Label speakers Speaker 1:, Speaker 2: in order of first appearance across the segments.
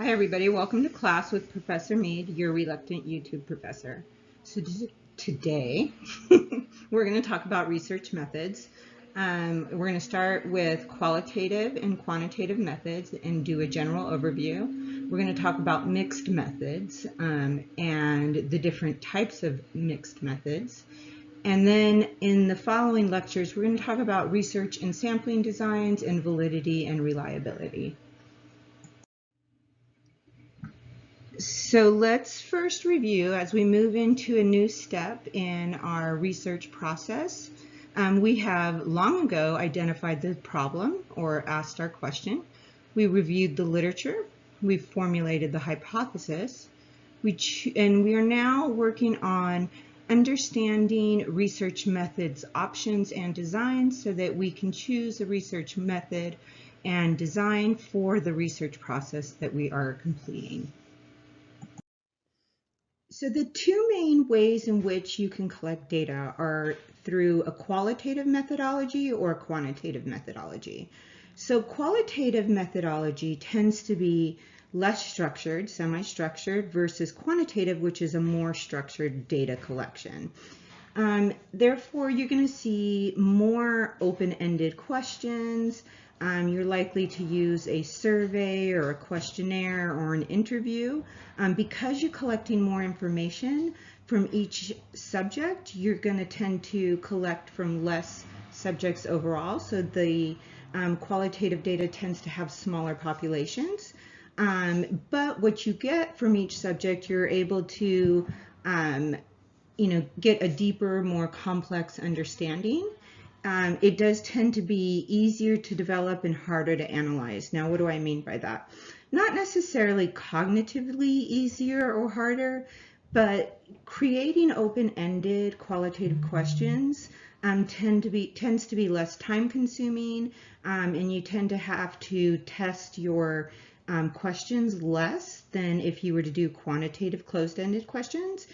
Speaker 1: Hi everybody, welcome to class with Professor Mead, your reluctant YouTube professor. So today we're going to talk about research methods. We're going to start with qualitative and quantitative methods and do a general overview. We're going to talk about mixed methods and the different types of mixed methods. And then in the following lectures, we're going to talk about research and sampling designs and validity and reliability. So let's first review as we move into a new step in our research process. We have long ago identified the problem or asked our question. We reviewed the literature. We formulated the hypothesis. And we are now working on understanding research methods, options, and designs so that we can choose a research method and design for the research process that we are completing. So the two main ways in which you can collect data are through a qualitative methodology or a quantitative methodology. So qualitative methodology tends to be less structured, semi-structured, versus quantitative, which is a more structured data collection. Therefore, you're going to see more open-ended questions. You're likely to use a survey or a questionnaire or an interview. Because you're collecting more information from each subject, you're going to tend to collect from less subjects overall. So the qualitative data tends to have smaller populations. But what you get from each subject, you're able to get a deeper, more complex understanding. It does tend to be easier to develop and harder to analyze. Now, what do I mean by that? Not necessarily cognitively easier or harder, but creating open-ended qualitative questions tends to be less time-consuming, and you tend to have to test your questions less than if you were to do quantitative closed-ended questions.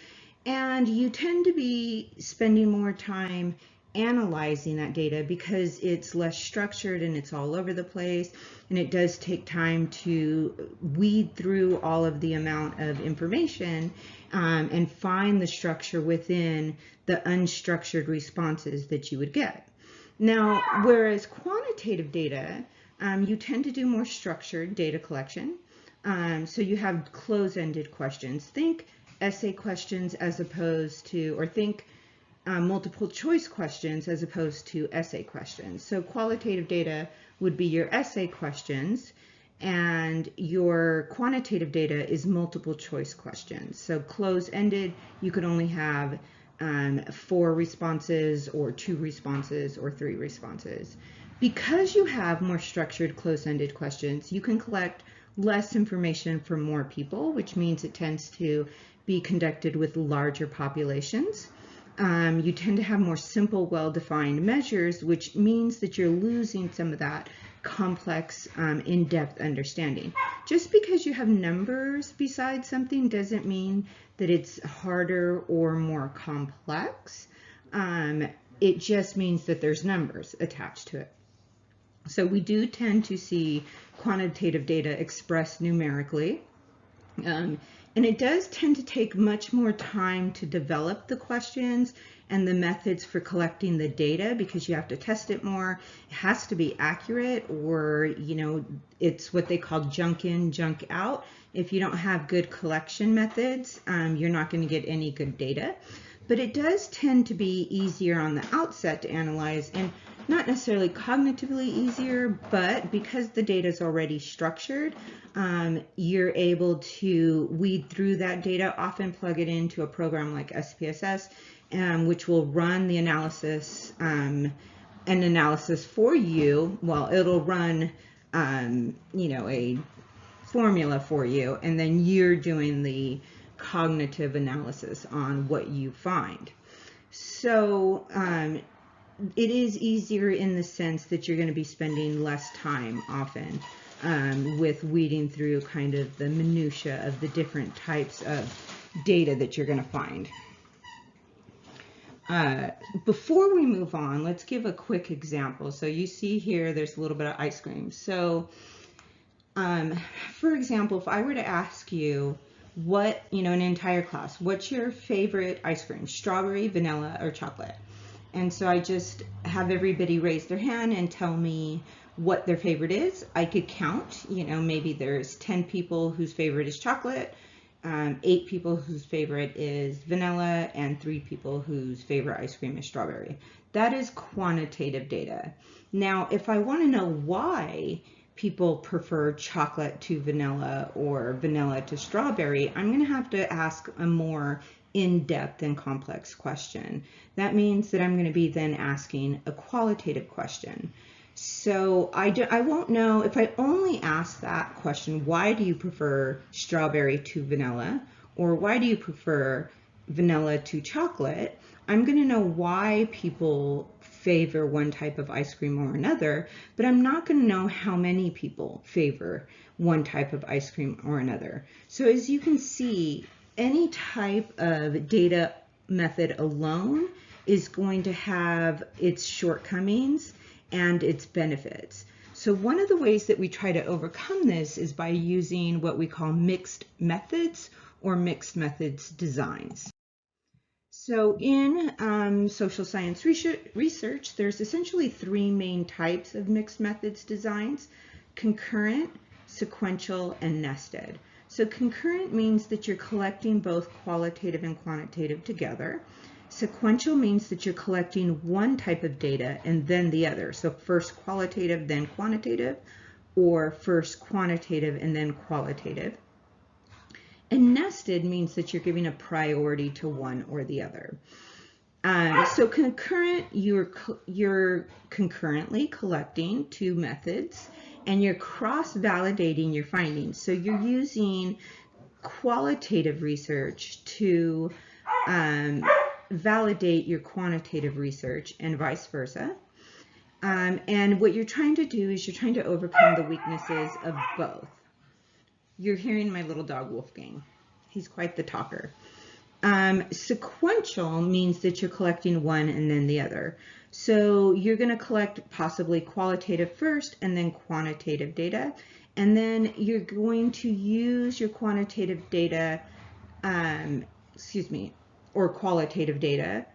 Speaker 1: And you tend to be spending more time analyzing that data because it's less structured and it's all over the place, and it does take time to weed through all of the amount of information and find the structure within the unstructured responses that you would get. Now, whereas quantitative data, you tend to do more structured data collection. So you have close-ended questions. Think essay questions as opposed to, or think multiple choice questions as opposed to essay questions. So qualitative data would be your essay questions, and your quantitative data is multiple choice questions. So closed-ended, you could only have 4 responses or 2 responses or 3 responses. Because you have more structured closed-ended questions, you can collect less information from more people, which means it tends to be conducted with larger populations. You tend to have more simple, well-defined measures, which means that you're losing some of that complex, in-depth understanding. Just because you have numbers beside something doesn't mean that it's harder or more complex. It just means that there's numbers attached to it. So we do tend to see quantitative data expressed numerically. And it does tend to take much more time to develop the questions and the methods for collecting the data because you have to test it more. It has to be accurate, or, it's what they call junk in, junk out. If you don't have good collection methods, you're not going to get any good data. But it does tend to be easier on the outset to analyze, and not necessarily cognitively easier, but because the data is already structured, you're able to weed through that data, often plug it into a program like SPSS, which will run the analysis, an analysis for you. Well, it'll run, a formula for you, and then you're doing the cognitive analysis on what you find. So it is easier in the sense that you're going to be spending less time often with weeding through kind of the minutia of the different types of data that you're going to find. Before we move on, let's give a quick example. So you see here, there's a little bit of ice cream. So For example, if I were to ask you what, an entire class, what's your favorite ice cream, strawberry, vanilla, or chocolate? And so I just have everybody raise their hand and tell me what their favorite is. I could count, maybe there's 10 people whose favorite is chocolate, 8 people whose favorite is vanilla, and 3 people whose favorite ice cream is strawberry. That is quantitative data. Now, if I want to know why people prefer chocolate to vanilla or vanilla to strawberry, I'm going to have to ask a more in-depth and complex question. That means that I'm going to be then asking a qualitative question. So I won't know if I only ask that question, why do you prefer strawberry to vanilla? Or why do you prefer vanilla to chocolate? I'm going to know why people favor one type of ice cream or another, but I'm not going to know how many people favor one type of ice cream or another. So as you can see, any type of data method alone is going to have its shortcomings and its benefits. So one of the ways that we try to overcome this is by using what we call mixed methods or mixed methods designs. So in social science research, there's essentially 3 main types of mixed methods designs: concurrent, sequential, and nested. So concurrent means that you're collecting both qualitative and quantitative together. Sequential means that you're collecting one type of data and then the other. So first qualitative, then quantitative, or first quantitative and then qualitative. And nested means that you're giving a priority to one or the other. So concurrent, you're concurrently collecting 2 methods and you're cross-validating your findings. So you're using qualitative research to validate your quantitative research and vice versa. And what you're trying to do is you're trying to overcome the weaknesses of both. You're hearing my little dog Wolfgang. He's quite the talker. Sequential means that you're collecting one and then the other. So you're going to collect possibly qualitative first and then quantitative data. And then you're going to use your quantitative data, or qualitative data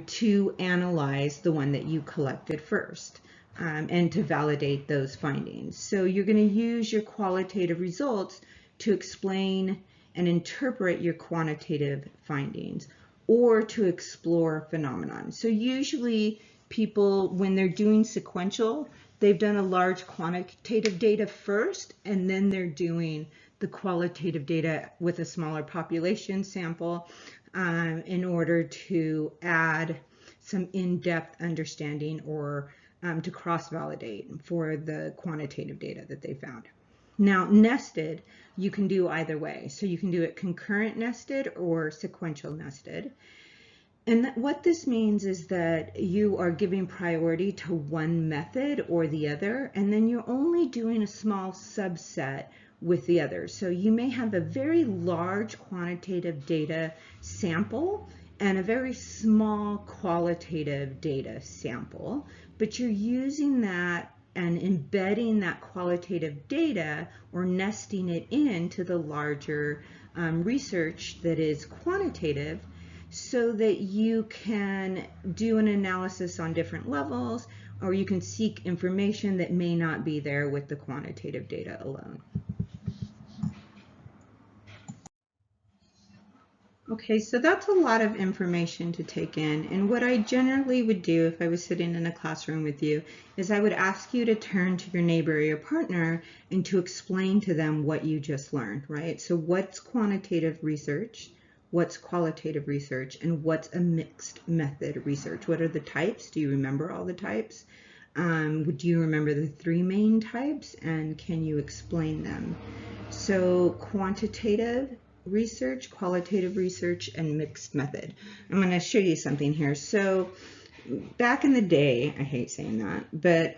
Speaker 1: to analyze the one that you collected first. And to validate those findings. So you're going to use your qualitative results to explain and interpret your quantitative findings or to explore phenomenon. So usually people, when they're doing sequential, they've done a large quantitative data first, and then they're doing the qualitative data with a smaller population sample in order to add some in-depth understanding or to cross-validate for the quantitative data that they found. Now, nested, you can do either way. So you can do it concurrent nested or sequential nested. And what this means is that you are giving priority to one method or the other, and then you're only doing a small subset with the other. So you may have a very large quantitative data sample and a very small qualitative data sample, but you're using that and embedding that qualitative data or nesting it into the larger research that is quantitative, so that you can do an analysis on different levels, or you can seek information that may not be there with the quantitative data alone. Okay, so that's a lot of information to take in, and what I generally would do if I was sitting in a classroom with you is I would ask you to turn to your neighbor or your partner and to explain to them what you just learned, right? So what's quantitative research, what's qualitative research, and what's a mixed method research? What are the types? Do you remember all the types? Do you remember the 3 main types, and can you explain them? So quantitative research, qualitative research, and mixed method. I'm going to show you something here. So back in the day, I hate saying that, but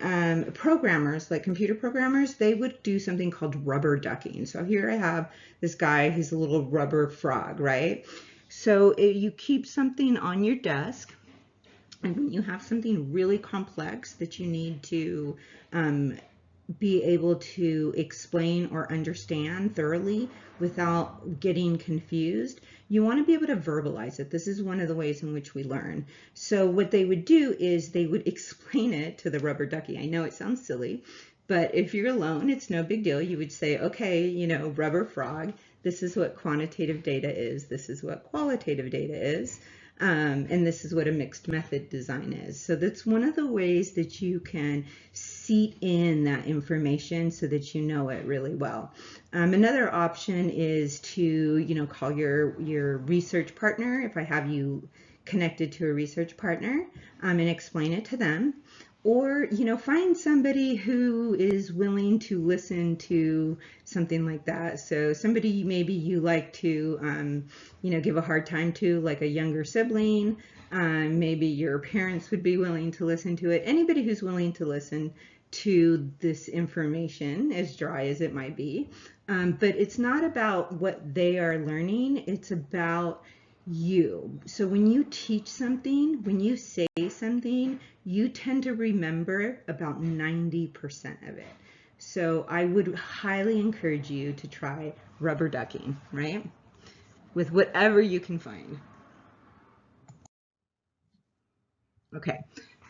Speaker 1: programmers, like computer programmers, they would do something called rubber ducking. So here I have this guy, he's a little rubber frog, right? So you keep something on your desk, and when you have something really complex that you need to be able to explain or understand thoroughly without getting confused, you want to be able to verbalize it. This is one of the ways in which we learn. So what they would do is they would explain it to the rubber ducky. I know it sounds silly, but if you're alone, it's no big deal. You would say, okay, you know, rubber frog, this is what quantitative data is. This is what qualitative data is. And this is what a mixed method design is. So that's one of the ways that you can seat in that information so that you know it really well. Another option is to, you know, call your research partner, if I have you connected to a research partner, and explain it to them. Or, you know, find somebody who is willing to listen to something like that. So somebody maybe you like to, you know, give a hard time to, like a younger sibling. Maybe your parents would be willing to listen to it. Anybody who's willing to listen to this information, as dry as it might be. But it's not about what they are learning. It's about you. So when you teach something, when you say something, you tend to remember about 90% of it. So I would highly encourage you to try rubber ducking, right? With whatever you can find. Okay,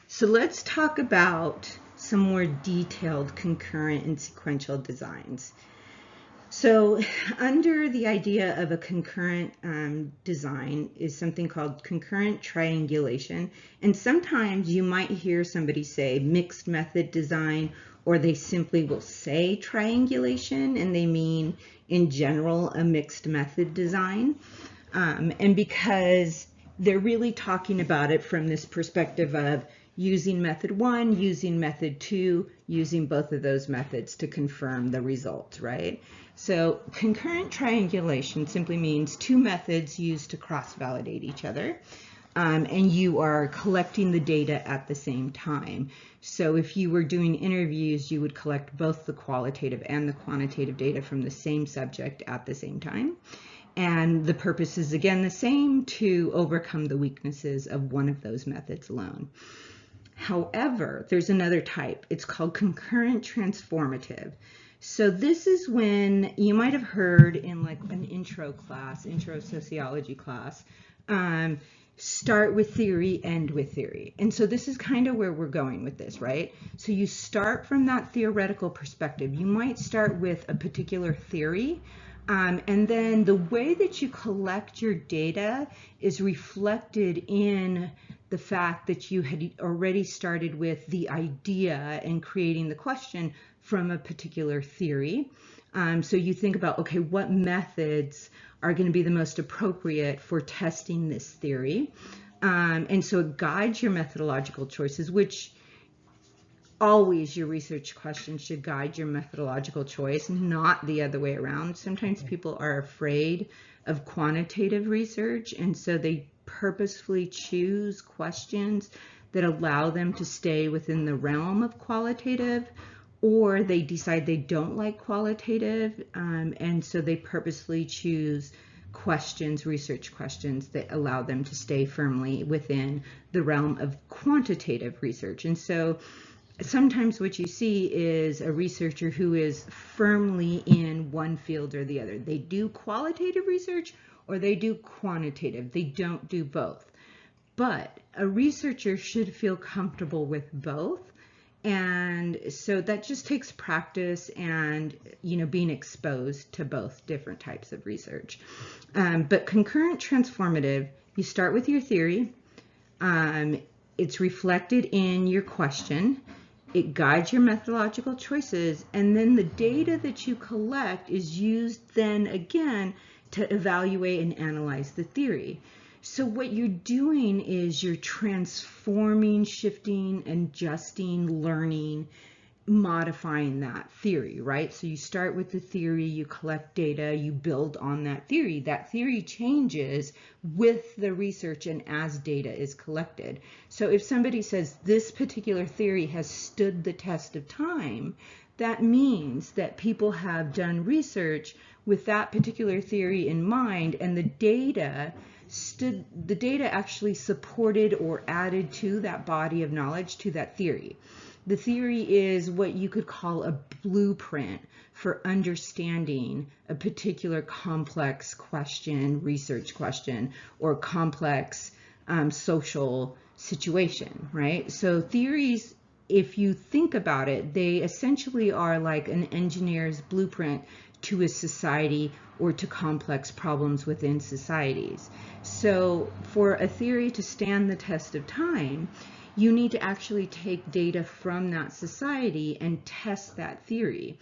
Speaker 1: so let's talk about some more detailed concurrent and sequential designs. So under the idea of a concurrent design is something called concurrent triangulation. And sometimes you might hear somebody say mixed method design, or they simply will say triangulation, and they mean in general a mixed method design. And because they're really talking about it from this perspective of using method 1, using method 2, using both of those methods to confirm the result, right? So concurrent triangulation simply means two methods used to cross-validate each other, and you are collecting the data at the same time. So if you were doing interviews, you would collect both the qualitative and the quantitative data from the same subject at the same time. And the purpose is again the same, to overcome the weaknesses of one of those methods alone. However, there's another type. It's called concurrent transformative. So this is when you might have heard in like an intro sociology class, start with theory, end with theory. And so this is kind of where we're going with this, right? So you start from that theoretical perspective. You might start with a particular theory, and then the way that you collect your data is reflected in the fact that you had already started with the idea and creating the question from a particular theory. So you think about, okay, what methods are going to be the most appropriate for testing this theory? And so it guides your methodological choices, which always your research question should guide your methodological choice, not the other way around. Sometimes people are afraid of quantitative research, and so they purposefully choose questions that allow them to stay within the realm of qualitative, or they decide they don't like qualitative, and so they purposely choose questions, research questions that allow them to stay firmly within the realm of quantitative research. And so sometimes what you see is a researcher who is firmly in one field or the other. They do qualitative research or they do quantitative. They don't do both. But a researcher should feel comfortable with both. And so that just takes practice and, you know, being exposed to both different types of research. But concurrent transformative, you start with your theory. It's reflected in your question. It guides your methodological choices, and then the data that you collect is used then again to evaluate and analyze the theory. So what you're doing is you're transforming, shifting, adjusting, learning, modifying that theory, right? So you start with the theory, you collect data, you build on that theory. That theory changes with the research and as data is collected. So if somebody says this particular theory has stood the test of time, that means that people have done research with that particular theory in mind, and the data actually supported or added to that body of knowledge, to that theory. The theory is what you could call a blueprint for understanding a particular complex question, research question, or complex social situation, right? So theories, if you think about it, they essentially are like an engineer's blueprint to a society or to complex problems within societies. So for a theory to stand the test of time, you need to actually take data from that society and test that theory.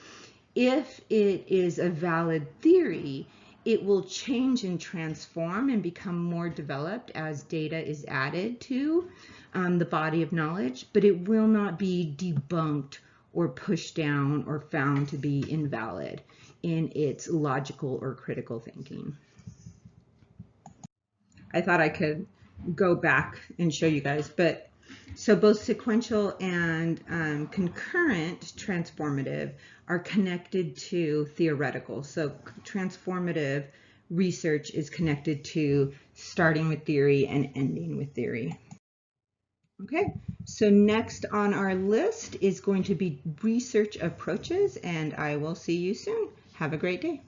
Speaker 1: If it is a valid theory, it will change and transform and become more developed as data is added to the body of knowledge, but it will not be debunked or pushed down or found to be invalid in its logical or critical thinking. I thought I could go back and show you guys, but so both sequential and concurrent transformative are connected to theoretical. So transformative research is connected to starting with theory and ending with theory. Okay, so next on our list is going to be research approaches, and I will see you soon. Have a great day.